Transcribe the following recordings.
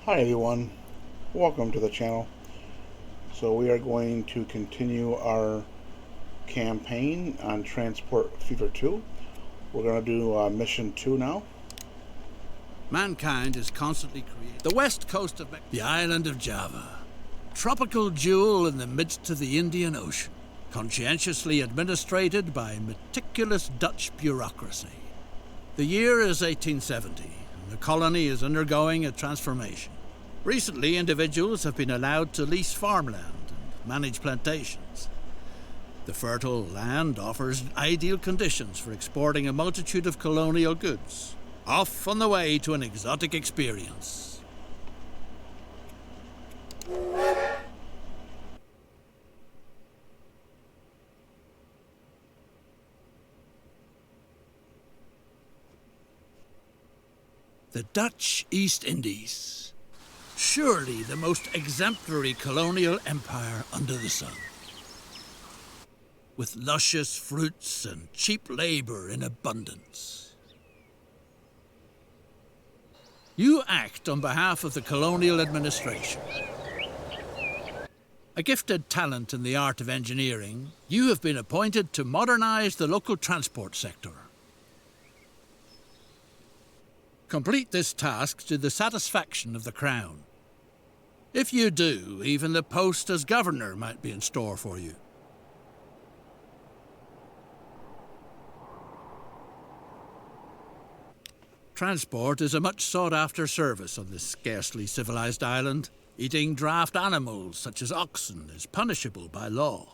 Hi everyone, welcome to the channel. So we are going to continue our campaign on Transport Fever 2. We're going to do Mission 2 now. Mankind is constantly creating the west coast of the island of Java, tropical jewel in the midst of the Indian Ocean, conscientiously administrated by meticulous Dutch bureaucracy. The year is 1870, and the colony is undergoing a transformation. Recently, individuals have been allowed to lease farmland and manage plantations. The fertile land offers ideal conditions for exporting a multitude of colonial goods, off on the way to an exotic experience. The Dutch East Indies. Surely the most exemplary colonial empire under the sun. With luscious fruits and cheap labor in abundance. You act on behalf of the colonial administration. A gifted talent in the art of engineering, you have been appointed to modernize the local transport sector. Complete this task to the satisfaction of the Crown. If you do, even the post as governor might be in store for you. Transport is a much sought-after service on this scarcely civilized island. Eating draft animals, such as oxen, is punishable by law.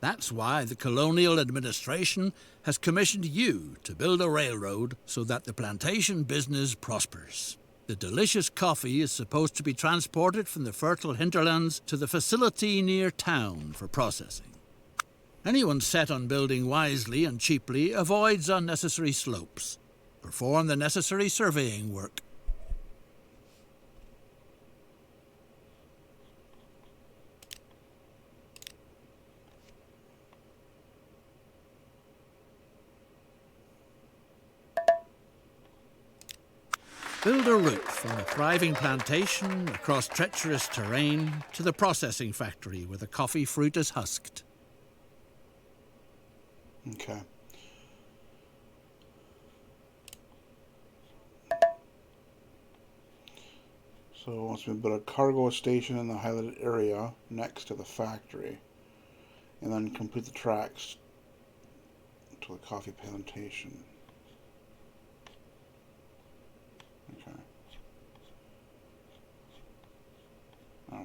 That's why the colonial administration has commissioned you to build a railroad so that the plantation business prospers. The delicious coffee is supposed to be transported from the fertile hinterlands to the facility near town for processing. Anyone set on building wisely and cheaply avoids unnecessary slopes. Perform the necessary surveying work. Build a route from a thriving plantation across treacherous terrain to the processing factory where the coffee fruit is husked. Okay. So once we build a cargo station in the highlighted area next to the factory, and then complete the tracks to the coffee plantation. Okay. Okay.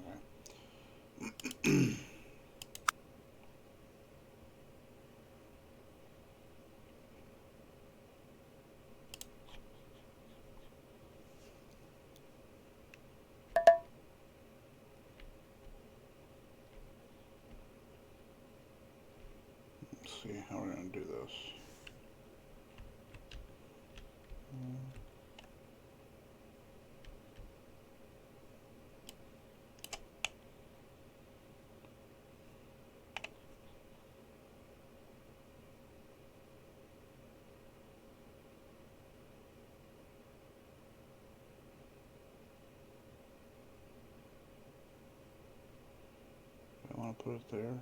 Let's see how we're going to do this. I want to put it there.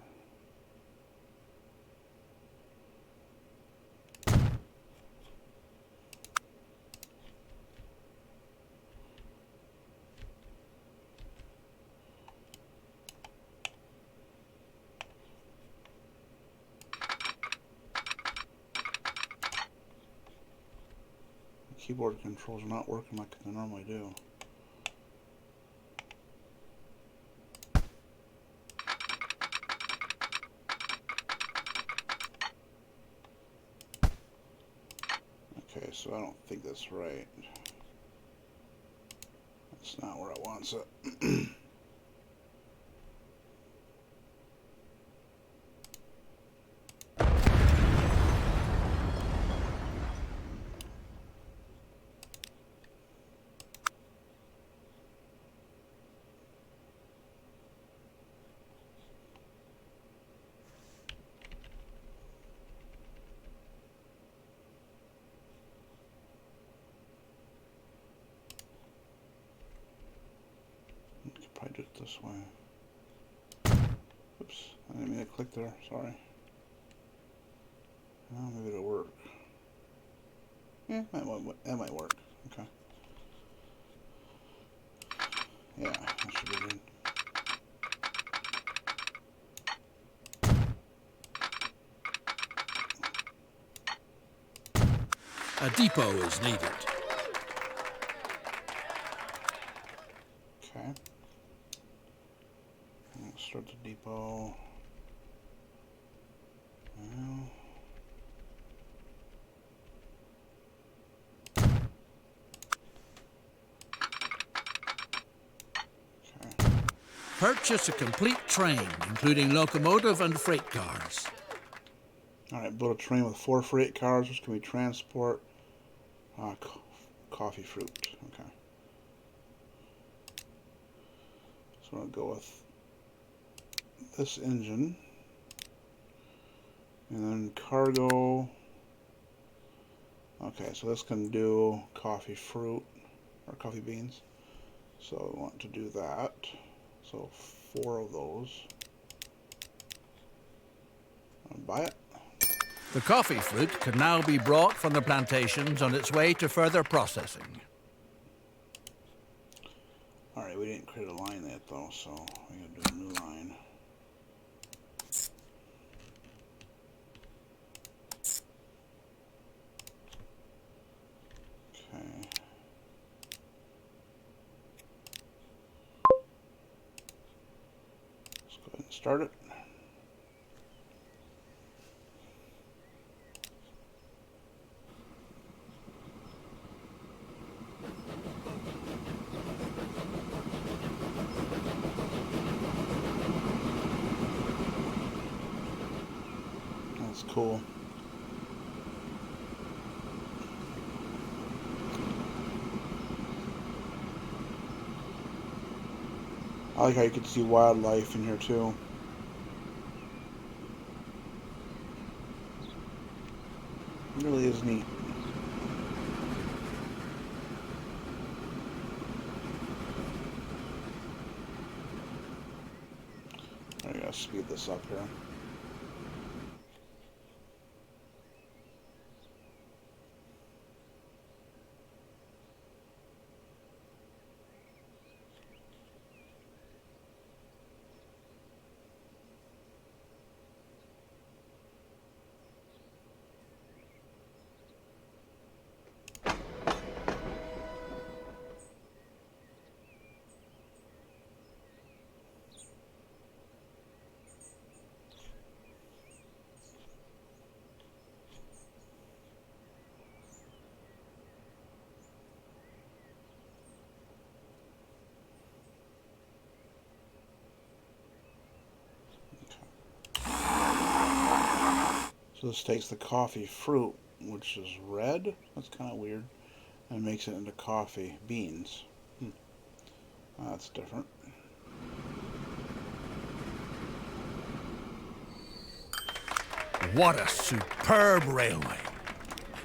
Keyboard controls are not working like they normally do. Okay, so I don't think that's right. That's not where I want it. probably do it this way. Oops, I didn't mean to click there, sorry. Well, maybe it'll work. Yeah, that might work. Okay. Yeah, that should be good. A depot is needed. Okay. Let's start the depot. Well. Okay. Purchase a complete train, including locomotive and freight cars. Alright, build a train with 4 freight cars, which can be transport coffee fruit. Okay. So I'm going to go with this engine. And then cargo. Okay, so this can do coffee fruit, or coffee beans. So we want to do that. So 4 of those. I'll buy it. The coffee fruit can now be brought from the plantations on its way to further processing. Alright, we didn't create a line yet though, so we gotta do a new line. Okay. Let's go ahead and start it. That's cool. I like how you can see wildlife in here too. It really is neat. I gotta speed this up here. So this takes the coffee fruit, which is red. That's kind of weird. And makes it into coffee beans. That's different. What a superb railway!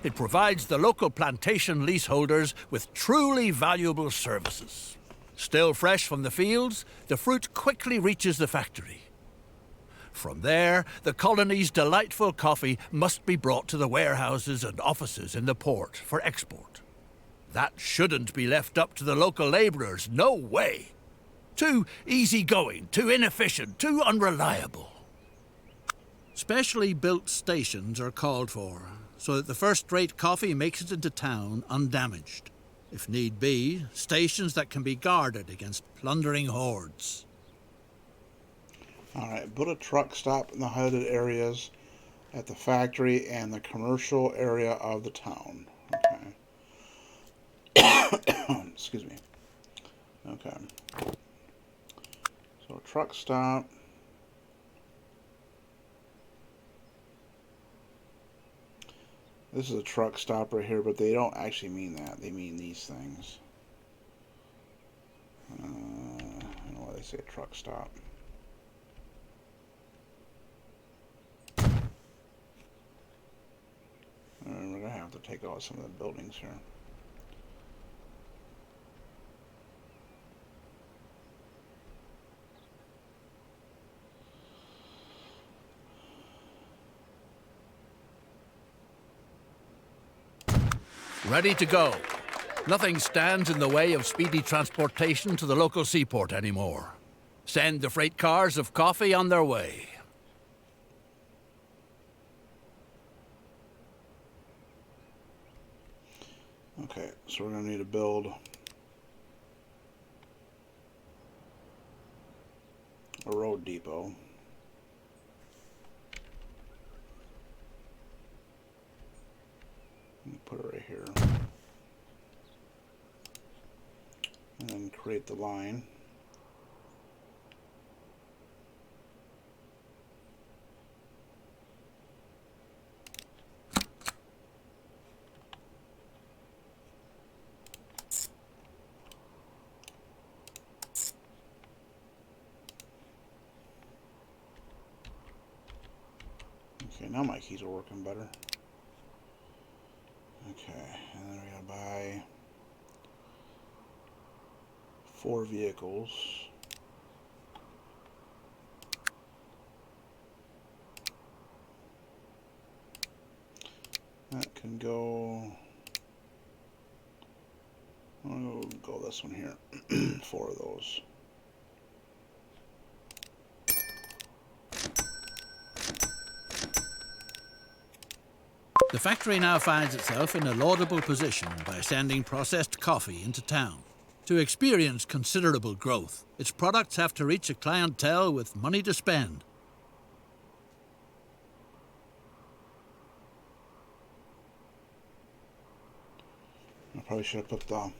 It provides the local plantation leaseholders with truly valuable services. Still fresh from the fields, the fruit quickly reaches the factory. From there, the colony's delightful coffee must be brought to the warehouses and offices in the port for export. That shouldn't be left up to the local laborers, no way. Too easygoing, too inefficient, too unreliable. Specially built stations are called for, so that the first-rate coffee makes it into town undamaged. If need be, stations that can be guarded against plundering hordes. Alright, build a truck stop in the highlighted areas at the factory and the commercial area of the town. Okay. Excuse me. Okay. So truck stop. This is a truck stop right here, but they don't actually mean that. They mean these things. I don't know why they say a truck stop. And we're going to have to take out some of the buildings here. ready to go. Nothing stands in the way of speedy transportation to the local seaport anymore. Send the freight cars of coffee on their way. Okay, so we're going to need to build a road depot. Put it right here. And then create the line. Okay, now my keys are working better. Okay, and then we're going to buy 4 vehicles. That can go... I'll go this one here. 4 of those. The factory now finds itself in a laudable position by sending processed coffee into town. To experience considerable growth, its products have to reach a clientele with money to spend. I probably should have put the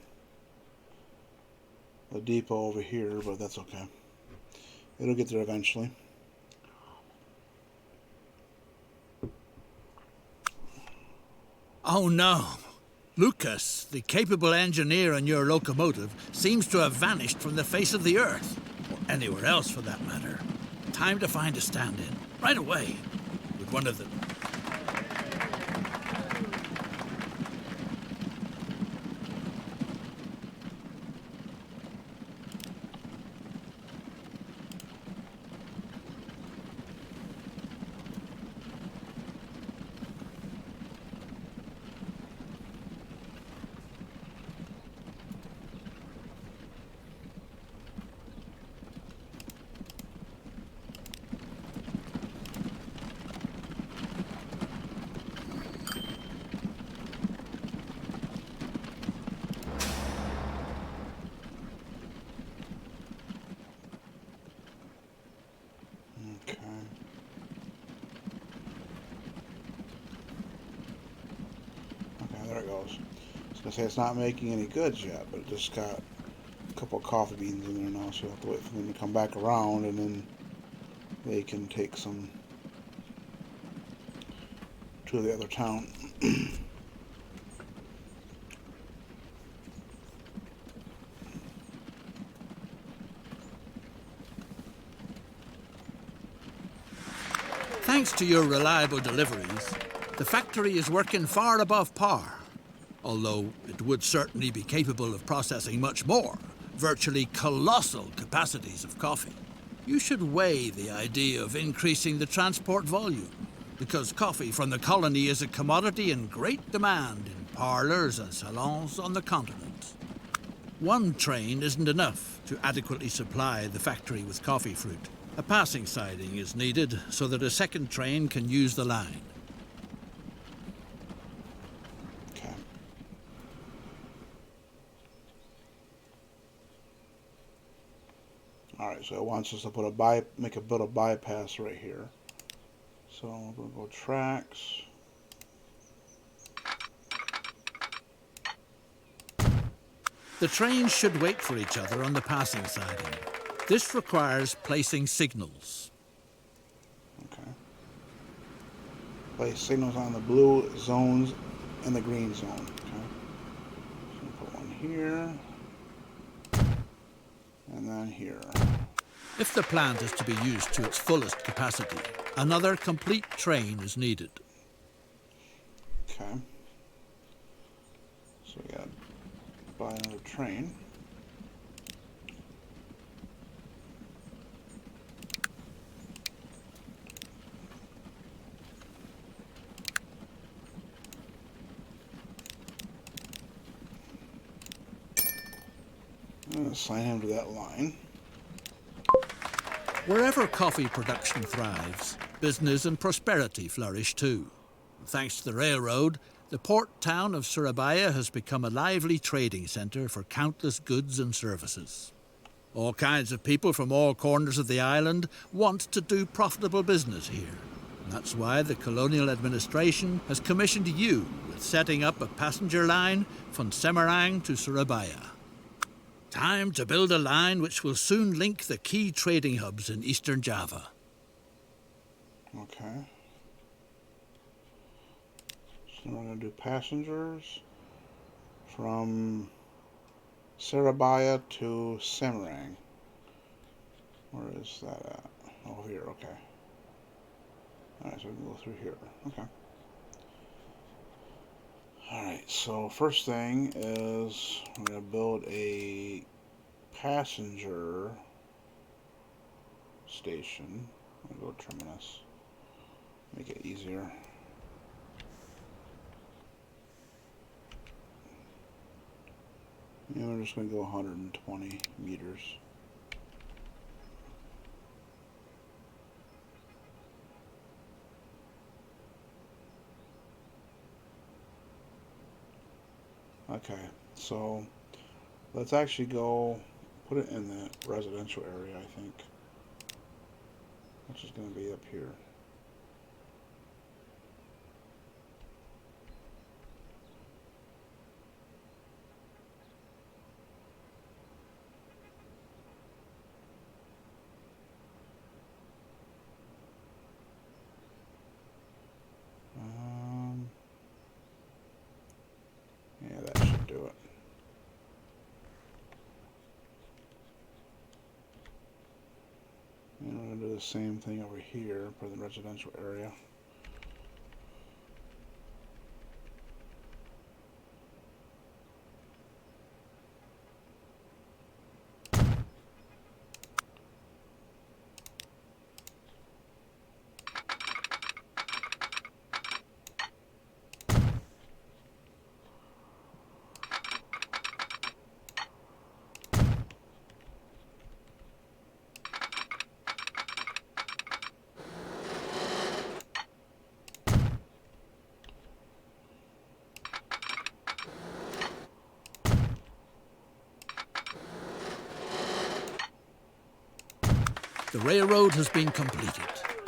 depot over here, but that's okay. It'll get there eventually. Oh no! Lucas, the capable engineer on your locomotive, seems to have vanished from the face of the earth. Or anywhere else for that matter. Time to find a stand-in. Right away. With one of the... Okay. Okay, there it goes. I was going to say it's not making any goods yet, but it just got a couple of coffee beans in there now, so you'll have to wait for them to come back around, and then they can take some to the other town. Thanks to your reliable deliveries, the factory is working far above par. Although it would certainly be capable of processing much more, virtually colossal capacities of coffee. You should weigh the idea of increasing the transport volume, because coffee from the colony is a commodity in great demand in parlours and salons on the continent. One train isn't enough to adequately supply the factory with coffee fruit. A passing siding is needed so that a second train can use the line. Okay. Alright, so it wants us to put build a bypass right here. So we're going to go tracks. The trains should wait for each other on the passing siding. This requires placing signals. Okay. Place signals on the blue zones and the green zone. Okay. So put one here. And then here. If the plant is to be used to its fullest capacity, another complete train is needed. Okay. So we gotta buy another train. assign him to that line. Wherever coffee production thrives, business and prosperity flourish too. Thanks to the railroad, the port town of Surabaya has become a lively trading centre for countless goods and services. All kinds of people from all corners of the island want to do profitable business here. And that's why the colonial administration has commissioned you with setting up a passenger line from Semarang to Surabaya. Time to build a line which will soon link the key trading hubs in eastern Java. Okay. So we're going to do passengers from Surabaya to Semarang. Where is that at? Oh, here, okay. Alright, so we can go through here. Okay. Alright, so first thing is we're going to build a passenger station. I'm going to go terminus. Make it easier. And we're just going to go 120 meters. Okay, so let's actually go put it in the residential area, I think, which is going to be up here. Yeah, that should do it. And we're going to do the same thing over here for the residential area. The railroad has been completed.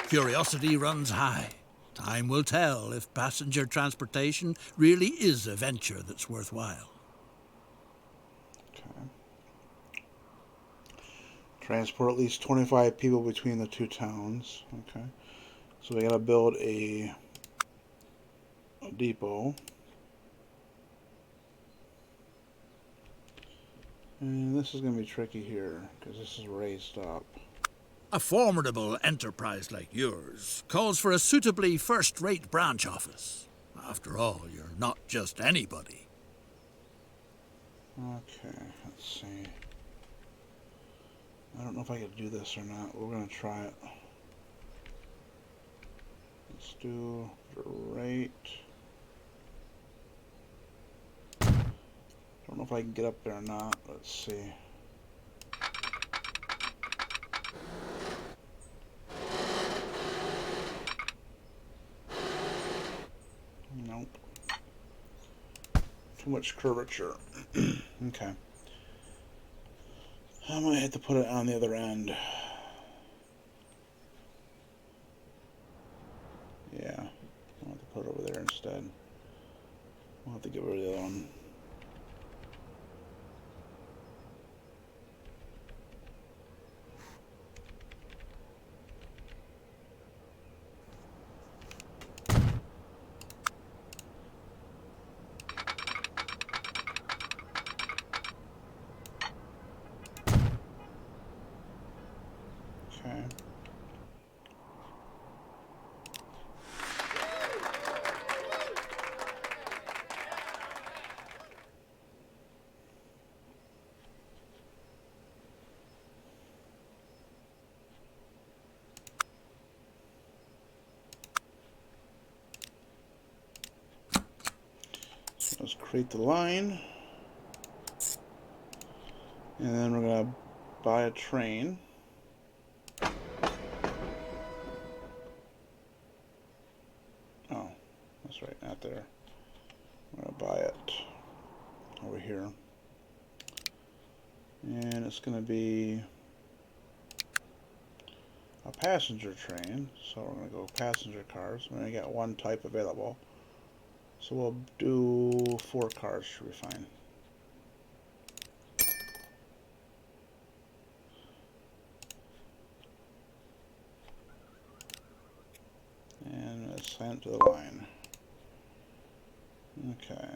Curiosity runs high. Time will tell if passenger transportation really is a venture that's worthwhile. Okay. Transport at least 25 people between the two towns. Okay. So we got to build a depot. And this is going to be tricky here because this is raised up. A formidable enterprise like yours calls for a suitably first-rate branch office. After all, you're not just anybody. Okay, let's see. I don't know if I can do this or not. We're going to try it. Let's do the rate. Don't know if I can get up there or not. Let's see. Nope. Too much curvature. Okay. I might have to put it on the other end. Yeah. I'll have to put it over there instead. We'll have to get rid of the other one. Okay. Let's create the line. And then we're going to buy a train. Oh, that's right, not there. I'm going to buy it over here. And it's going to be a passenger train. So we're going to go passenger cars. We only got one type available. So we'll do 4 cars, should be fine. And let's sign it to the line. Okay.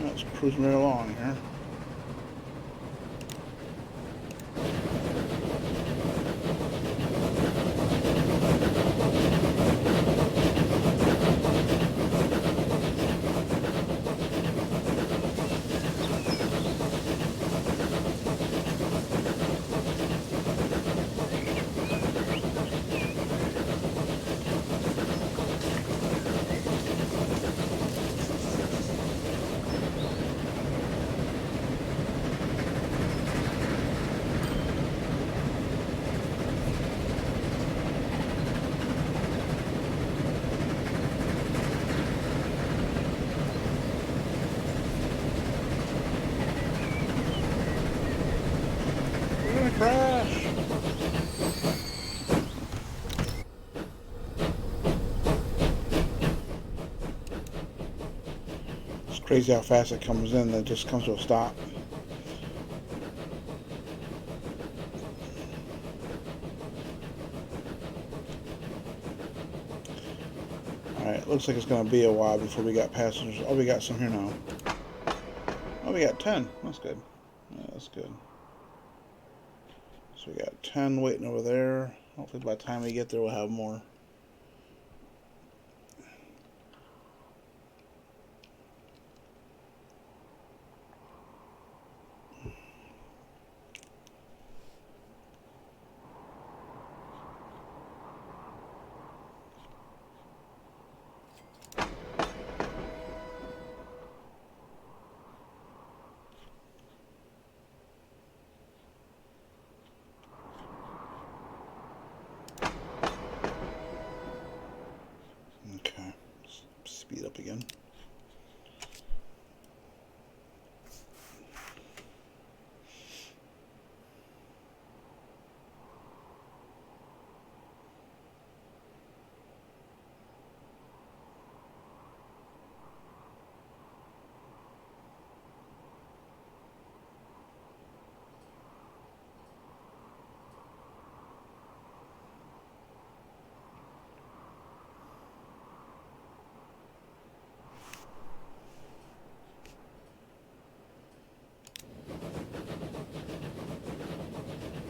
Let's cruise right along here. We're gonna crash! It's crazy how fast it comes in, it just comes to a stop. Alright, looks like it's gonna be a while before we got passengers. Oh, we got some here now. Oh, we got 10. That's good. Yeah, that's good. So we got 10 waiting over there. Hopefully by the time we get there we'll have more. Okay, speed up again.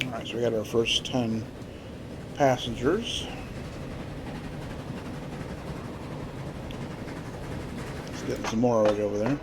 Alright, so we got our first 10 passengers. It's getting some more already over there.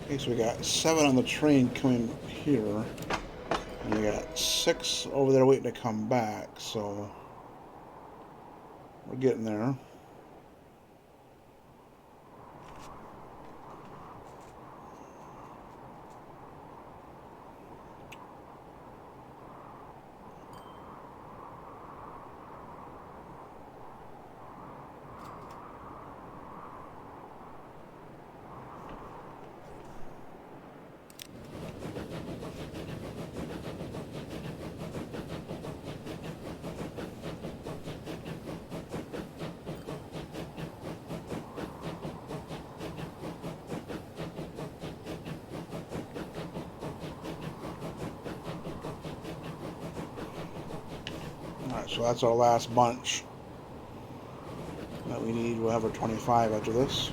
Okay, so we got 7 on the train coming here, and we got 6 over there waiting to come back, so we're getting there. Alright, so that's our last bunch that we need. We'll have our 25 after this.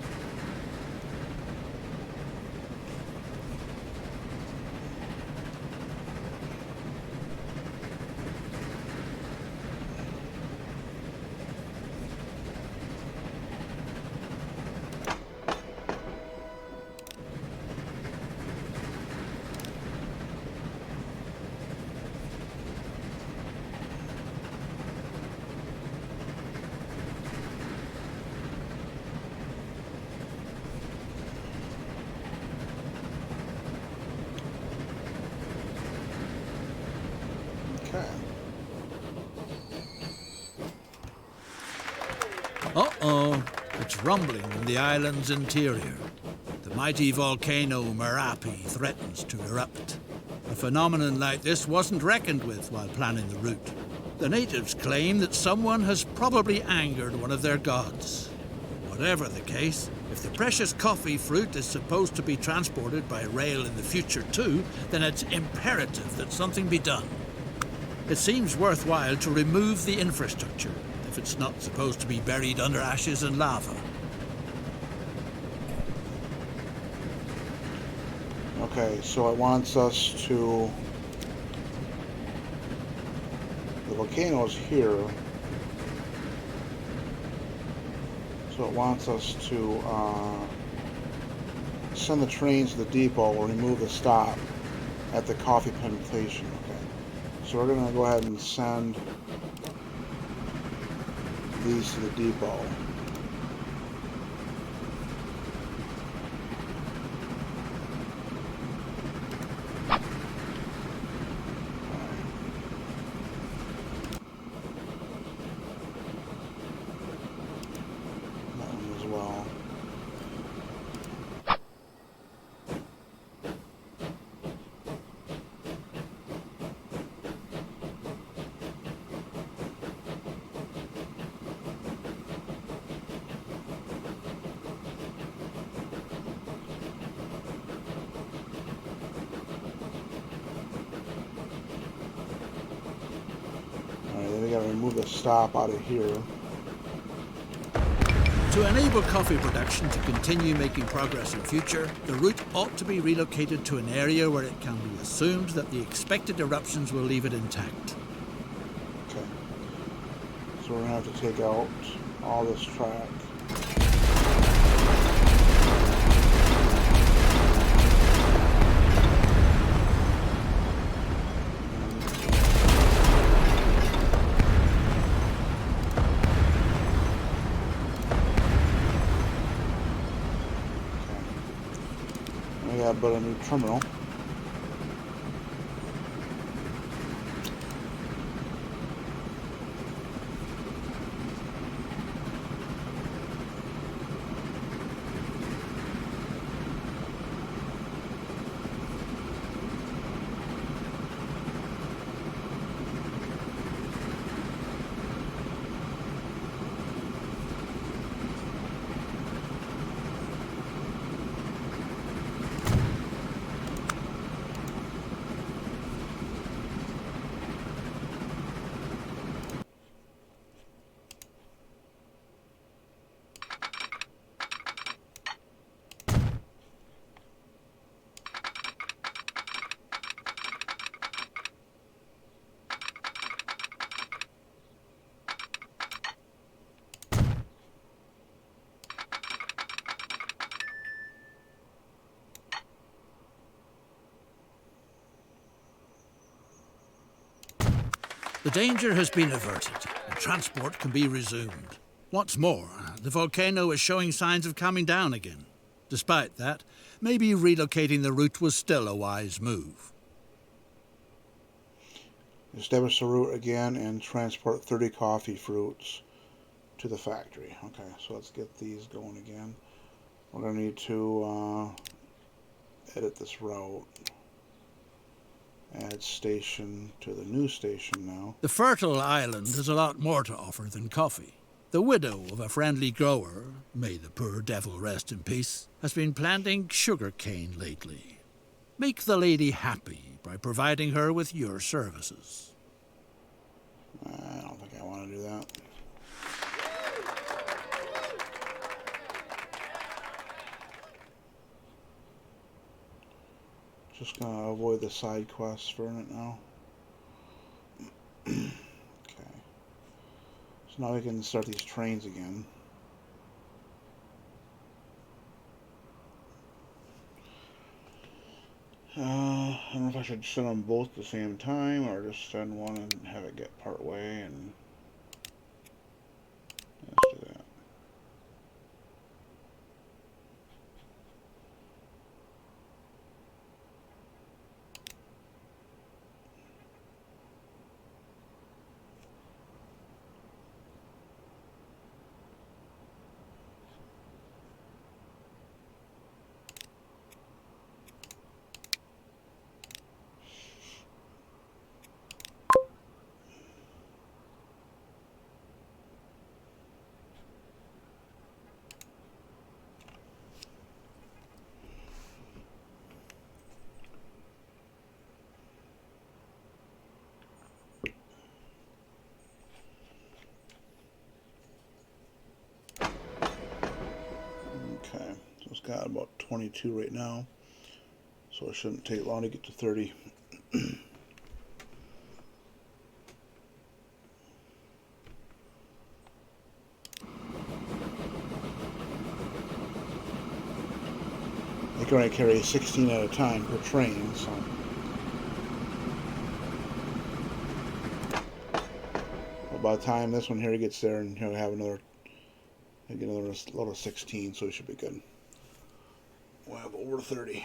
Okay. Uh-oh, it's rumbling in the island's interior. The mighty volcano Merapi threatens to erupt. A phenomenon like this wasn't reckoned with while planning the route. The natives claim that someone has probably angered one of their gods. Whatever the case, if the precious coffee fruit is supposed to be transported by rail in the future too, then it's imperative that something be done. It seems worthwhile to remove the infrastructure if it's not supposed to be buried under ashes and lava. Okay, so it wants us to... The volcano's here. So it wants us to send the trains to the depot or remove the stop at the coffee plantation. Okay. So we're going to go ahead and send these to the depot. That one as well. Alright, then we gotta remove the stop out of here. To enable coffee production to continue making progress in future, the route ought to be relocated to an area where it can be assumed that the expected eruptions will leave it intact. Okay. So we're gonna have to take out all this track. We gotta build a new terminal. The danger has been averted, and transport can be resumed. What's more, the volcano is showing signs of calming down again. Despite that, maybe relocating the route was still a wise move. Establish the route again and transport 30 coffee fruits to the factory. Okay, so let's get these going again. We're going to need to edit this route. Add station to the new station now. The fertile island has a lot more to offer than coffee. The widow of a friendly grower, may the poor devil rest in peace, has been planting sugarcane lately. Make the lady happy by providing her with your services. I don't think I want to do that. Just gonna avoid the side quests for a minute now. Okay. So now we can start these trains again. I don't know if I should send them both at the same time or just send one and have it get part way and let's do that. Okay, so it's got about 22 right now, so it shouldn't take long to get to 30. They can only carry 16 at a time per train, so. Well, by the time this one here gets there, and he'll have another, he'll get another load of 16, so it should be good. We'll have over 30.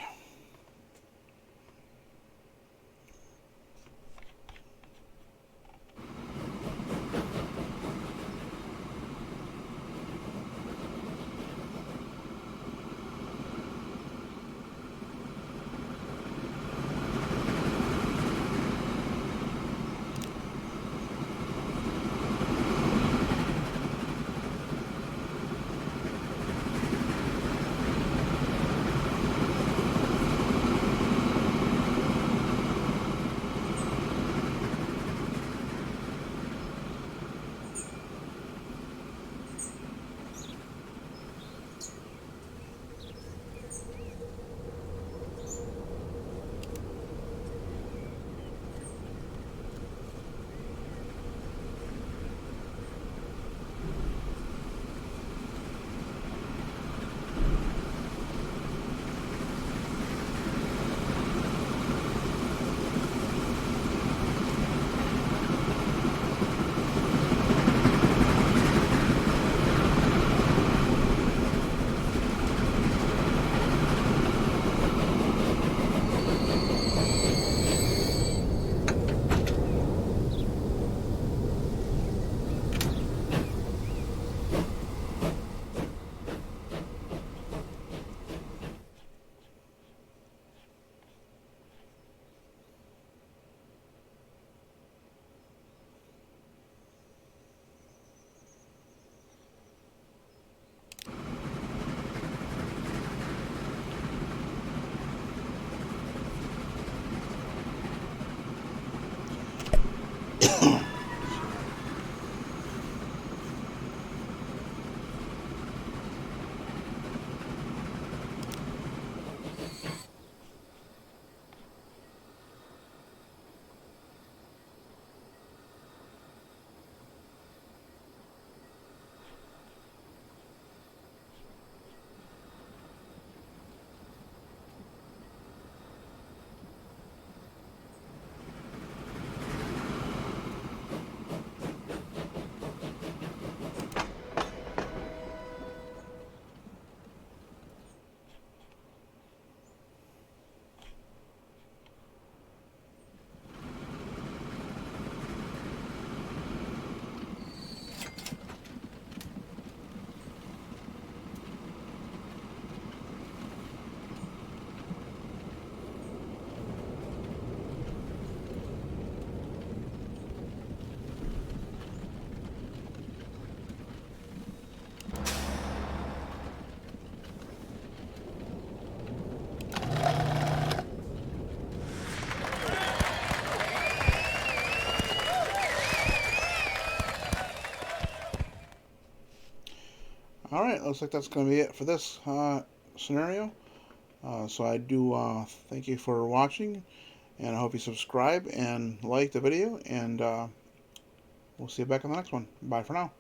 Alright, looks like that's going to be it for this scenario. So I do thank you for watching, and I hope you subscribe and like the video, and we'll see you back in the next one. Bye for now.